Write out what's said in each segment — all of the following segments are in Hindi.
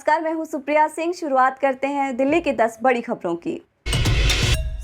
नमस्कार, मैं हूं सुप्रिया सिंह। शुरुआत करते हैं दिल्ली की 10 बड़ी खबरों की।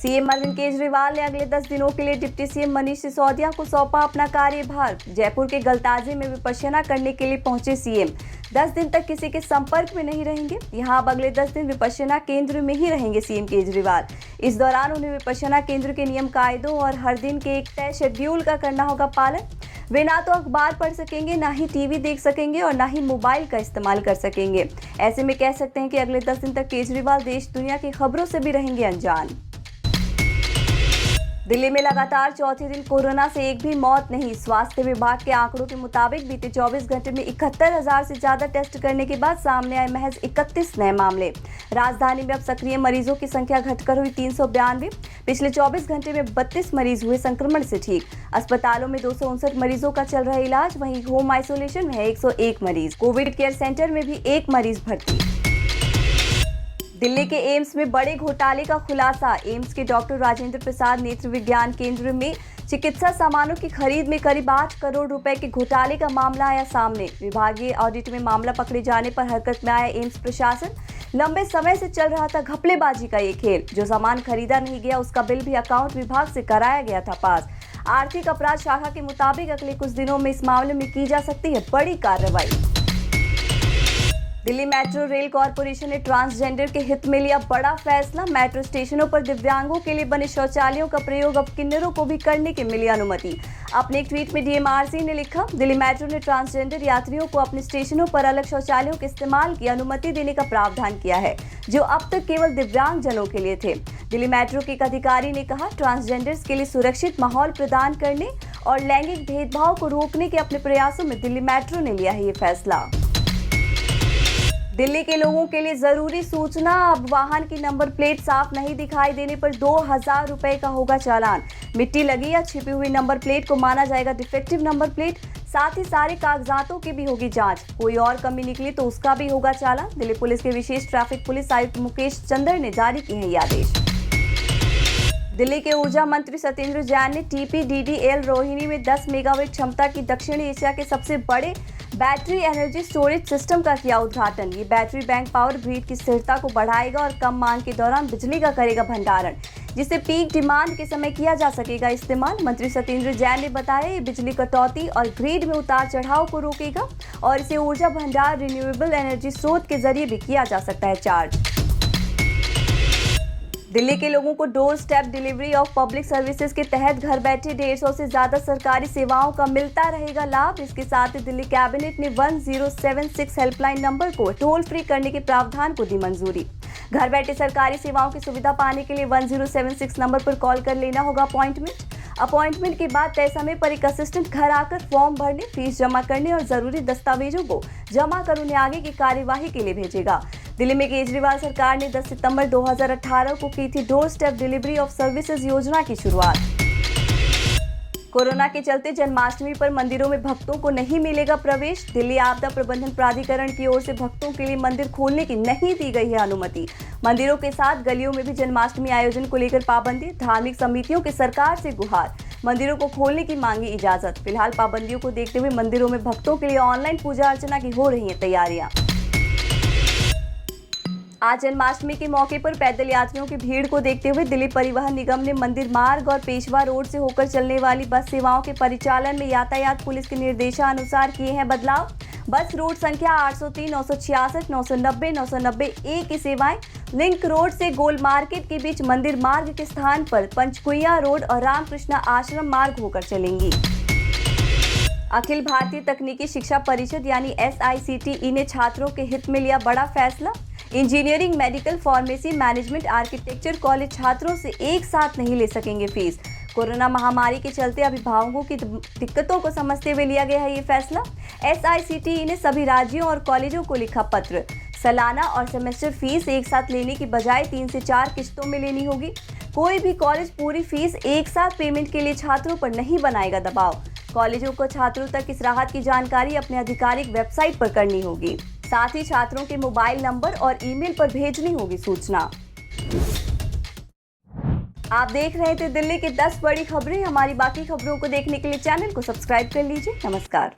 सीएम अरविंद केजरीवाल ने अगले 10 दिनों के लिए डिप्टी सीएम मनीष सिसोदिया को सौंपा अपना कार्यभार। जयपुर के गलताजी में विपश्यना करने के लिए पहुंचे सीएम। 10 दिन तक किसी के संपर्क में नहीं रहेंगे। यहां अब अगले 10 दिन विपश्यना केंद्र में ही रहेंगे सीएम केजरीवाल। इस दौरान उन्हें विपश्यना केंद्र के नियम कायदों और हर दिन के एक तय शेड्यूल का करना होगा पालन। वे ना तो अखबार पढ़ सकेंगे, ना ही टीवी देख सकेंगे और ना ही मोबाइल का इस्तेमाल कर सकेंगे। ऐसे में कह सकते हैं कि अगले 10 दिन तक केजरीवाल देश दुनिया की खबरों से भी रहेंगे अनजान। दिल्ली में लगातार चौथे दिन कोरोना से एक भी मौत नहीं। स्वास्थ्य विभाग के आंकड़ों के मुताबिक बीते 24 घंटे में 71,000 से ज्यादा टेस्ट करने के बाद सामने आए महज 31 नए मामले। राजधानी में अब सक्रिय मरीजों की संख्या घटकर हुई 392। पिछले 24 घंटे में 32 मरीज हुए संक्रमण से ठीक। अस्पतालों में 259 मरीजों का चल रहा इलाज, वहीं होम आइसोलेशन में है 101 मरीज। कोविड केयर सेंटर में भी 1 मरीज भर्ती। दिल्ली के एम्स में बड़े घोटाले का खुलासा। एम्स के डॉक्टर राजेंद्र प्रसाद नेत्र विज्ञान केंद्र में चिकित्सा सामानों की खरीद में करीब 8 करोड़ रुपए के घोटाले का मामला आया सामने। विभागीय ऑडिट में मामला पकड़े जाने पर हरकत में आया एम्स प्रशासन। लंबे समय से चल रहा था घपलेबाजी का ये खेल। जो सामान खरीदा नहीं गया उसका बिल भी अकाउंट विभाग से कराया गया था पास। आर्थिक अपराध शाखा के मुताबिक अगले कुछ दिनों में इस मामले में की जा सकती है बड़ी कार्रवाई। दिल्ली मेट्रो रेल कॉरपोरेशन ने ट्रांसजेंडर के हित में लिया बड़ा फैसला। मेट्रो स्टेशनों पर दिव्यांगों के लिए बने शौचालयों का प्रयोग अब किन्नरों को भी करने की मिली अनुमति। अपने एक ट्वीट में डीएमआरसी ने लिखा, दिल्ली मेट्रो ने ट्रांसजेंडर यात्रियों को अपने स्टेशनों पर अलग शौचालयों के इस्तेमाल की अनुमति देने का प्रावधान किया है, जो अब तक केवल दिव्यांग जनों के लिए थे। दिल्ली मेट्रो के एक अधिकारी ने कहा, ट्रांसजेंडर्स के लिए सुरक्षित माहौल प्रदान करने और लैंगिक भेदभाव को रोकने के अपने प्रयासों में दिल्ली मेट्रो ने लिया है ये फैसला। दिल्ली के लोगों के लिए जरूरी सूचना। अब वाहन की नंबर प्लेट साफ नहीं दिखाई देने पर 2,000 रुपए का होगा चालान। मिट्टी लगी या छिपी हुई नंबर प्लेट को माना जाएगा डिफेक्टिव नंबर प्लेट। साथ ही सारे कागजातों की भी होगी जांच। कोई और कमी निकली तो उसका भी होगा चालान। दिल्ली पुलिस के विशेष ट्रैफिक पुलिस आयुक्त मुकेश चंद्र ने जारी किए हैं ये आदेश। दिल्ली के ऊर्जा मंत्री सत्येंद्र जैन ने TPDDL रोहिणी में 10 मेगावाट क्षमता की दक्षिण एशिया के सबसे बड़े बैटरी एनर्जी स्टोरेज सिस्टम का किया उद्घाटन। ये बैटरी बैंक पावर ग्रिड की स्थिरता को बढ़ाएगा और कम मांग के दौरान बिजली का करेगा भंडारण, जिससे पीक डिमांड के समय किया जा सकेगा इस्तेमाल। मंत्री सत्येंद्र जैन ने बताया, ये बिजली कटौती और ग्रिड में उतार चढ़ाव को रोकेगा और इसे ऊर्जा भंडार रिन्यूएबल एनर्जी स्रोत के जरिए भी किया जा सकता है चार्ज। दिल्ली के लोगों को door step delivery of public services के तहत घर बैठे 150 से ज्यादा सरकारी सेवाओं का मिलता रहेगा लाभ। इसके साथ ही दिल्ली कैबिनेट ने 1076 हेल्पलाइन नंबर को टोल फ्री करने के प्रावधान को दी मंजूरी। घर बैठे सरकारी सेवाओं की सुविधा पाने के लिए 1076 नंबर पर कॉल कर लेना होगा अपॉइंटमेंट के बाद तय समय पर एक असिस्टेंट घर आकर फॉर्म भरने, फीस जमा करने और जरूरी दस्तावेजों को जमा कर उन्हें आगे की कार्यवाही के लिए भेजेगा। दिल्ली में केजरीवाल सरकार ने 10 सितंबर 2018 को की थी door step delivery of services योजना की शुरुआत। कोरोना के चलते जन्माष्टमी पर मंदिरों में भक्तों को नहीं मिलेगा प्रवेश। दिल्ली आपदा प्रबंधन प्राधिकरण की ओर से भक्तों के लिए मंदिर खोलने की नहीं दी गई है अनुमति। मंदिरों के साथ गलियों में भी जन्माष्टमी आयोजन को लेकर पाबंदी। धार्मिक समितियों के सरकार से गुहार, मंदिरों को खोलने की मांगी इजाजत। फिलहाल पाबंदियों को देखते हुए मंदिरों में भक्तों के लिए ऑनलाइन पूजा अर्चना की हो रही है तैयारियां। आज जन्माष्टमी के मौके पर पैदल यात्रियों की भीड़ को देखते हुए दिल्ली परिवहन निगम ने मंदिर मार्ग और पेशवा रोड से होकर चलने वाली बस सेवाओं के परिचालन में यातायात पुलिस के निर्देशानुसार किए हैं बदलाव। बस रूट संख्या 803, 966, 990, 990A की सेवाएं लिंक रोड से गोल मार्केट के बीच मंदिर मार्ग के स्थान पर पंचकुइया रोड और रामकृष्णा आश्रम मार्ग होकर चलेंगी। अखिल भारतीय तकनीकी शिक्षा परिषद यानी SICTE ने छात्रों के हित में लिया बड़ा फैसला। Engineering, medical, pharmacy, management, architecture college छात्रों से एक साथ नहीं ले सकेंगे फीस। कोरोना महामारी के चलते अभिभावकों की दिक्कतों को समझते हुए लिया गया है ये फैसला। SICTE ने सभी राज्यों और कॉलेजों को लिखा पत्र। सालाना और सेमेस्टर फीस एक साथ लेने की बजाय 3 से 4 किस्तों में लेनी होगी। कोई भी कॉलेज पूरी फीस एक साथ पेमेंट के लिए छात्रों पर नहीं बनाएगा दबाव। कॉलेजों को छात्रों तक इस राहत की जानकारी अपने आधिकारिक वेबसाइट पर करनी होगी। साथ ही छात्रों के मोबाइल नंबर और ईमेल पर भेजनी होगी सूचना। आप देख रहे थे दिल्ली की 10 बड़ी खबरें। हमारी बाकी खबरों को देखने के लिए चैनल को सब्सक्राइब कर लीजिए। नमस्कार।